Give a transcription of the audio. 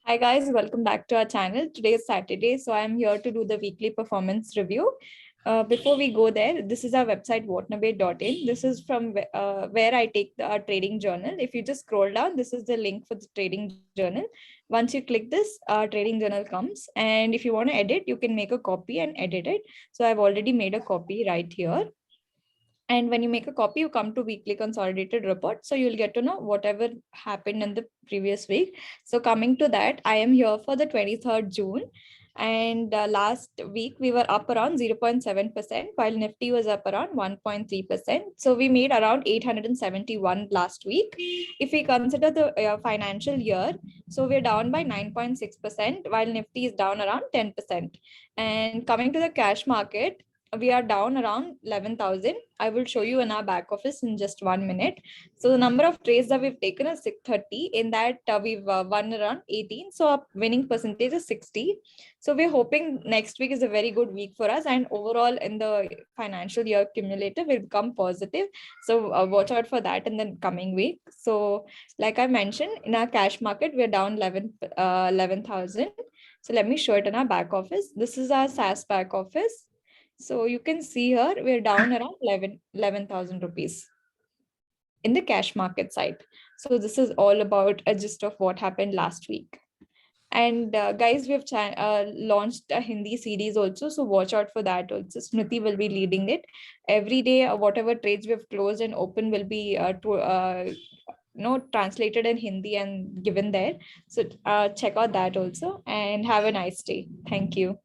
Hi guys, welcome back to our channel. Today is Saturday, so I'm here to do the weekly performance review. Before we go there, this is our website watanabeshow.in. This is from where I take our trading journal. If you just scroll down, this is the link for the trading journal. Once you click this, our trading journal comes, and if you want to edit, you can make a copy and edit it. So I've already made a copy right here. And when you make a copy, you come to weekly consolidated report. So you'll get to know whatever happened in the previous week. So coming to that, I am here for the 23rd June. And last week, we were up around 0.7%, while Nifty was up around 1.3%. So we made around 871 last week. If we consider the financial year, so we're down by 9.6%, while Nifty is down around 10%. And coming to the cash market, we are down around 11,000. I will show you in our back office in just 1 minute. So the number of trades that we've taken is 630. In that, we've won around 18. So our winning percentage is 60. So we're hoping next week is a very good week for us. And overall, in the financial year cumulative, will become positive. So watch out for that in the coming week. So like I mentioned, in our cash market, we're down 11,000. So let me show it in our back office. This is our SAS back office. So you can see here, we're down around 11,000 rupees in the cash market side. So this is all about a gist of what happened last week. And guys, we've launched a Hindi series also. So watch out for that also. Smriti will be leading it. Every day, whatever trades we've closed and open will be translated in Hindi and given there. So check out that also and have a nice day. Thank you.